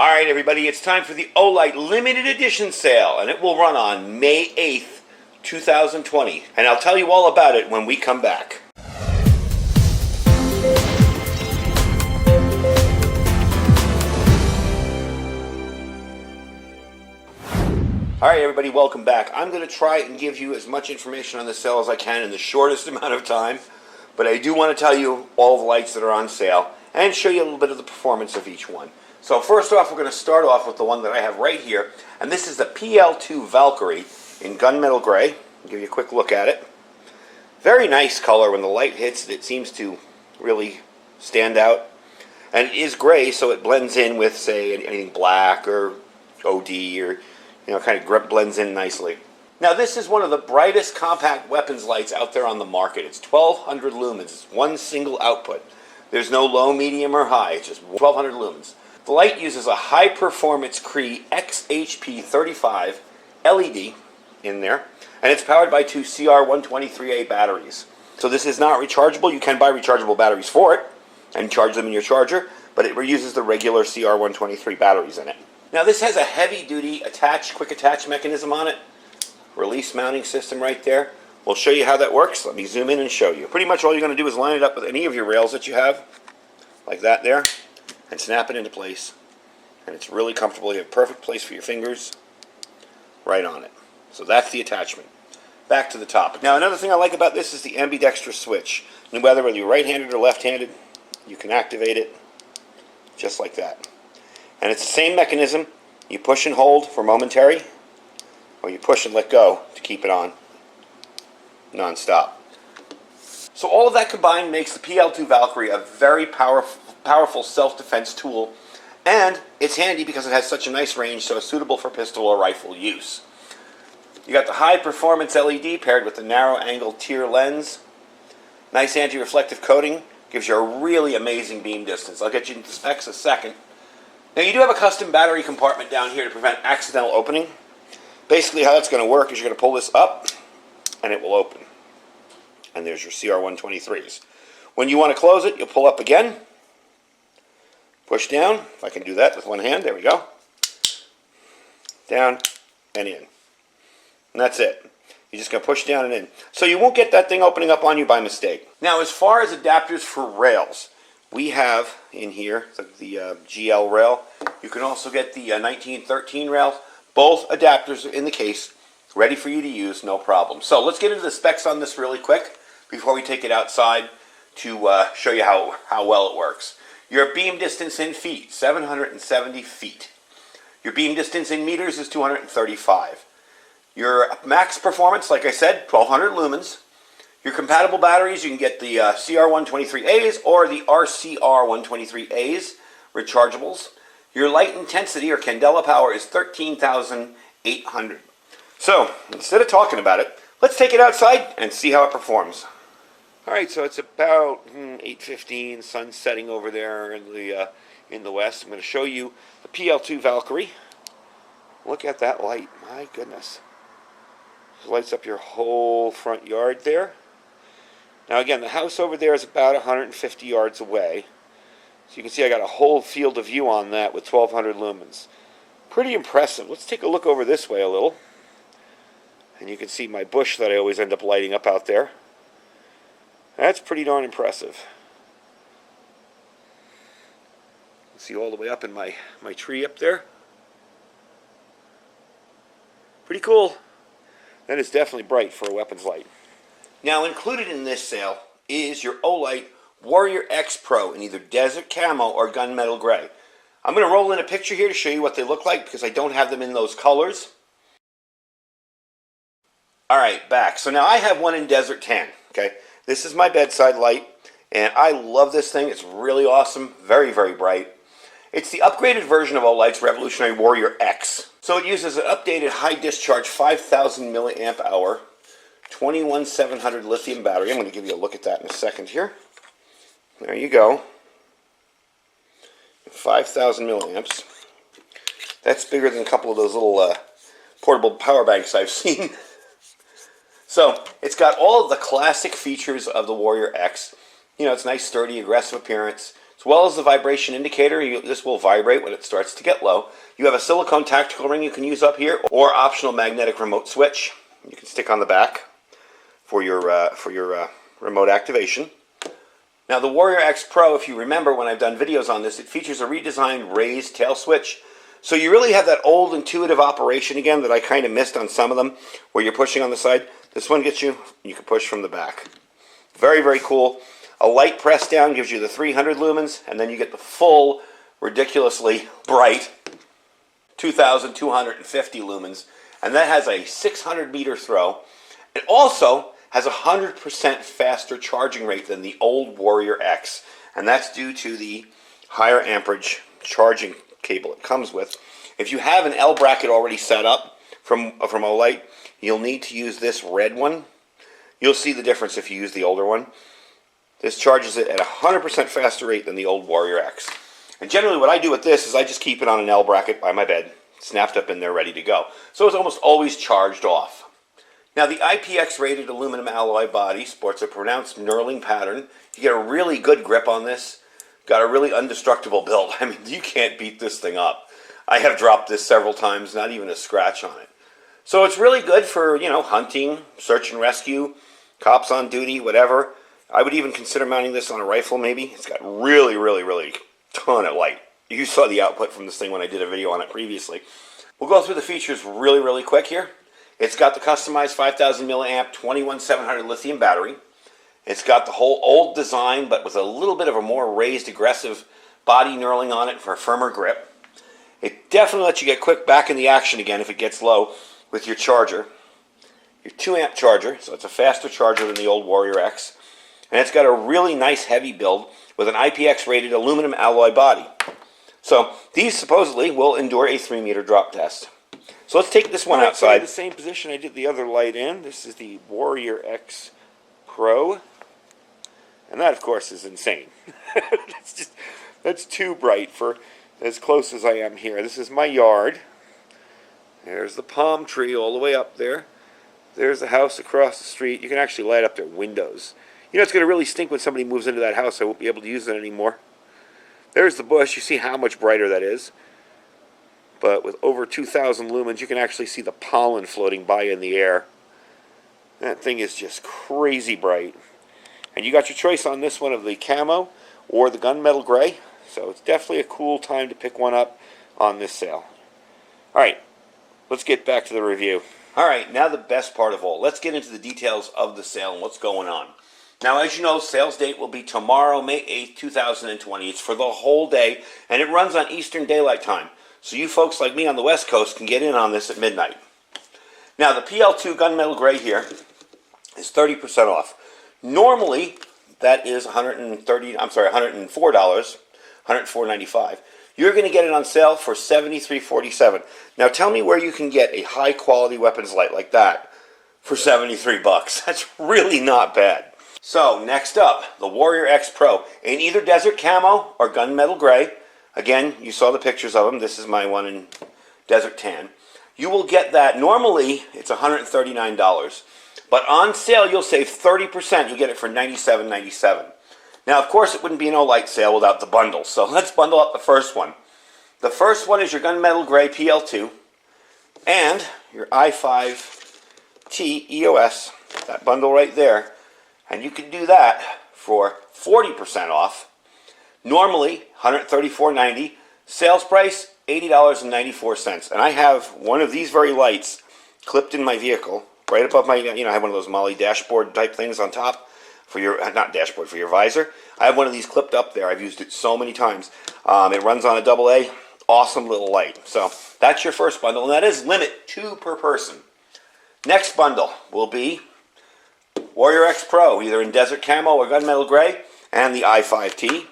Alright everybody, it's time for the Olight limited edition sale, and it will run on May 8th, 2020. And I'll tell you all about it when we come back. Alright everybody, welcome back. I'm going to try and give you as much information on the sale as I can in the shortest amount of time, but I do want to tell you all the lights that are on sale and show you a little bit of the performance of each one. So first off, we're going to start off with the one that I have right here, and this is the PL2 Valkyrie in gunmetal gray. I'll give you a quick look at it. Very nice color. When the light hits it, it seems to really stand out. And it is gray, so it blends in with, say, anything black or OD, or, kind of blends in nicely. Now, this is one of the brightest compact weapons lights out there on the market. It's 1200 lumens. It's one single output. There's no low, medium, or high. It's just 1200 lumens. The light uses a high-performance Cree XHP35 LED in there, and it's powered by two CR123A batteries. So this is not rechargeable. You can buy rechargeable batteries for it and charge them in your charger, but it reuses the regular CR123 batteries in it. Now this has a heavy-duty quick attach mechanism on it. Release mounting system right there. We'll show you how that works. Let me zoom in and show you. Pretty much all you're going to do is line it up with any of your rails that you have, like that there, and snap it into place. And it's really comfortable. You have a perfect place for your fingers right on it. So that's the attachment. Back to the top. Now another thing I like about this is the Ambidextrous Switch. And whether you're right-handed or left-handed, you can activate it just like that. And it's the same mechanism. You push and hold for momentary, or you push and let go to keep it on non-stop. So all of that combined makes the PL2 Valkyrie a very powerful self-defense tool, and it's handy because it has such a nice range, so it's suitable for pistol or rifle use. You got the high-performance LED paired with the narrow-angle tier lens. Nice anti-reflective coating gives you a really amazing beam distance. I'll get you into the specs in a second. Now you do have a custom battery compartment down here to prevent accidental opening. Basically how that's going to work is you're going to pull this up and it will open. And there's your CR123s. When you want to close it, you'll pull up again. Push down. If I can do that with one hand, there we go. Down and in. And that's it. You're just going to push down and in. So you won't get that thing opening up on you by mistake. Now as far as adapters for rails, we have in here the GL rail. You can also get the 1913 rails. Both adapters are in the case, ready for you to use, no problem. So let's get into the specs on this really quick before we take it outside to show you how well it works. Your beam distance in feet, 770 feet. Your beam distance in meters is 235. Your max performance, like I said, 1200 lumens. Your compatible batteries, you can get the CR123As or the RCR123As, rechargeables. Your light intensity, or candela power, is 13,800. So, instead of talking about it, let's take it outside and see how it performs. Alright, so it's about 8:15, sun setting over there in the west. I'm going to show you the PL2 Valkyrie. Look at that light, my goodness. It lights up your whole front yard there. Now again, the house over there is about 150 yards away. So you can see I got a whole field of view on that with 1200 lumens. Pretty impressive. Let's take a look over this way a little. And you can see my bush that I always end up lighting up out there. That's pretty darn impressive. See all the way up in my tree up there. Pretty cool. That is definitely bright for a weapons light. Now included in this sale is your Olight Warrior X Pro in either desert camo or gunmetal gray. I'm going to roll in a picture here to show you what they look like because I don't have them in those colors. Alright, back. So now I have one in desert tan. Okay, this is my bedside light and I love this thing. It's really awesome. Very, very bright. It's the upgraded version of Olight's revolutionary Warrior X. So it uses an updated high discharge 5000 milliamp hour 21700 lithium battery. I'm going to give you a look at that in a second here. There you go. 5,000 milliamps. That's bigger than a couple of those little portable power banks I've seen. So it's got all of the classic features of the Warrior X. It's nice, sturdy, aggressive appearance. As well as the vibration indicator, this will vibrate when it starts to get low. You have a silicone tactical ring you can use up here, or optional magnetic remote switch you can stick on the back for your remote activation. Now the Warrior X Pro, if you remember when I've done videos on this, it features a redesigned raised tail switch. So you really have that old intuitive operation again that I kind of missed on some of them, where you're pushing on the side. This one gets you can push from the back. Very, very cool. A light press down gives you the 300 lumens, and then you get the full, ridiculously bright 2,250 lumens, and that has a 600 meter throw. It also has a 100% faster charging rate than the old Warrior X, and that's due to the higher amperage charging cable it comes with. If you have an L bracket already set up from Olight, you'll need to use this red one. You'll see the difference if you use the older one. This charges it at a 100% faster rate than the old Warrior X. And generally what I do with this is I just keep it on an L bracket by my bed, snapped up in there, ready to go. So it's almost always charged off. Now the IPX rated aluminum alloy body sports a pronounced knurling pattern. You get a really good grip on this. Got a really indestructible build. I mean, you can't beat this thing up. I have dropped this several times, not even a scratch on it. So it's really good for, you know, hunting, search and rescue, cops on duty, whatever. I would even consider mounting this on a rifle maybe. It's got really, really, really ton of light. You saw the output from this thing when I did a video on it previously. We'll go through the features really, really quick here. It's got the customized 5,000 milliamp 21700 lithium battery. It's got the whole old design, but with a little bit of a more raised, aggressive body knurling on it for a firmer grip. It definitely lets you get quick back in the action again if it gets low with your charger. Your 2 amp charger, so it's a faster charger than the old Warrior X. And it's got a really nice heavy build with an IPX rated aluminum alloy body. So these supposedly will endure a 3-meter drop test. So let's take this one outside. The same position I did the other light in. This is the Warrior X Pro. And that, of course, is insane. That's too bright for as close as I am here. This is my yard. There's the palm tree all the way up there. There's the house across the street. You can actually light up their windows. You know, it's going to really stink when somebody moves into that house. I won't be able to use it anymore. There's the bush. You see how much brighter that is. But with over 2,000 lumens, you can actually see the pollen floating by in the air. That thing is just crazy bright. And you got your choice on this one of the camo or the gunmetal gray. So it's definitely a cool time to pick one up on this sale. All right, let's get back to the review. All right, now the best part of all. Let's get into the details of the sale and what's going on. Now, as you know, sales date will be tomorrow, May 8th, 2020. It's for the whole day, and it runs on Eastern Daylight Time. So you folks like me on the West Coast can get in on this at midnight. Now, the PL2 Gunmetal Gray here is 30% off. Normally, that is $104, $104.95. You're going to get it on sale for $73.47. Now, tell me where you can get a high-quality weapons light like that for $73. That's really not bad. So, next up, the Warrior X Pro in either desert camo or gunmetal gray. Again, you saw the pictures of them. This is my one in desert tan. You will get that. Normally, it's $139. But on sale, you'll save 30%. You'll get it for $97.97. Now, of course, it wouldn't be an Olight sale without the bundle. So let's bundle up the first one. The first one is your gunmetal gray PL2 and your i5T EOS, that bundle right there. And you can do that for 40% off. Normally, $134.90. Sales price, $80.94. And I have one of these very lights clipped in my vehicle, right above my, I have one of those Molly dashboard type things on top for your, not dashboard, for your visor. I have one of these clipped up there. I've used it so many times. It runs on a AA. Awesome little light. So that's your first bundle, and that is limit 2 per person. Next bundle will be Warrior X Pro, either in desert camo or gunmetal gray, and the i5T.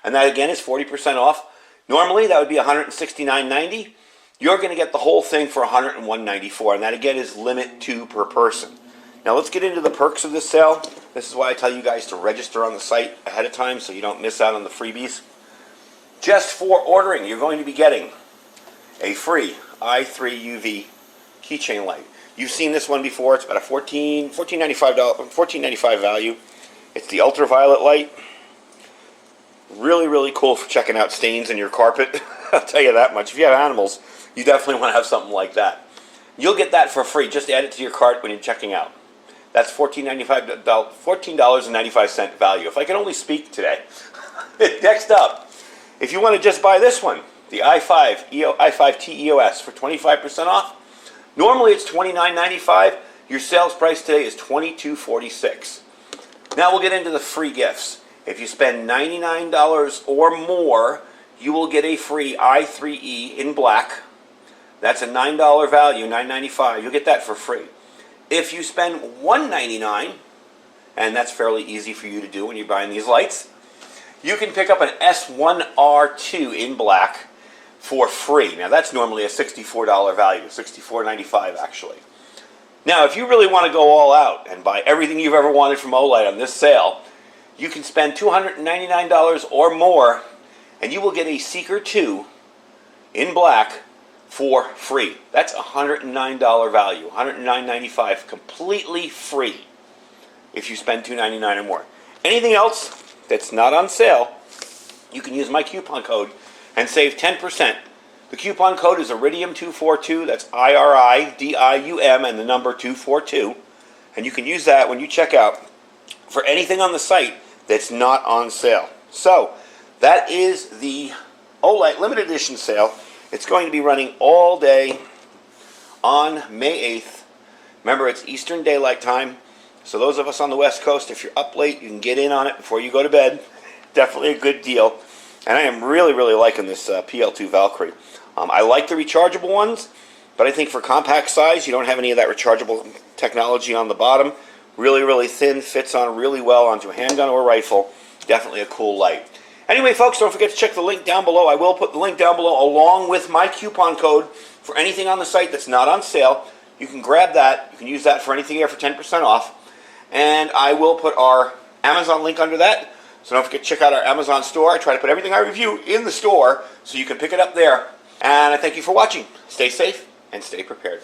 And that again is 40% off. Normally that would be $169.90. You're going to get the whole thing for $101.94, and that again is limit 2 per person. Now let's get into the perks of this sale. This is why I tell you guys to register on the site ahead of time so you don't miss out on the freebies. Just for ordering, you're going to be getting a free i3 UV keychain light. You've seen this one before. It's about a $14.95 value. It's the ultraviolet light. Really, really cool for checking out stains in your carpet. I'll tell you that much. If you have animals, you definitely want to have something like that. You'll get that for free. Just add it to your cart when you're checking out. That's $14.95 value. If I can only speak today. Next up, if you want to just buy this one, the i5T EOS for 25% off. Normally it's $29.95. Your sales price today is $22.46. Now we'll get into the free gifts. If you spend $99 or more, you will get a free i3E in black. That's a $9 value, $9.95. You'll get that for free. If you spend $199, and that's fairly easy for you to do when you're buying these lights, you can pick up an S1R2 in black for free. Now that's normally a $64 value, $64.95 actually. Now if you really want to go all out and buy everything you've ever wanted from Olight on this sale, you can spend $299 or more and you will get a Seeker 2 in black for free. That's a $109 value, $109.95, completely free if you spend $299 or more. Anything else that's not on sale, you can use my coupon code and save 10%. The coupon code is Iridium242, that's IRIDIUM and the number 242, and you can use that when you check out for anything on the site that's not on sale. So that is the Olight limited edition sale. It's going to be running all day on May 8th. Remember, it's Eastern Daylight Time. So those of us on the West Coast, if you're up late, you can get in on it before you go to bed. Definitely a good deal. And I am really, really liking this PL2 Valkyrie. I like the rechargeable ones, but I think for compact size, you don't have any of that rechargeable technology on the bottom. Really, really thin, fits on really well onto a handgun or rifle. Definitely a cool light. Anyway, folks, don't forget to check the link down below. I will put the link down below along with my coupon code for anything on the site that's not on sale. You can grab that. You can use that for anything here for 10% off. And I will put our Amazon link under that. So don't forget to check out our Amazon store. I try to put everything I review in the store so you can pick it up there. And I thank you for watching. Stay safe and stay prepared.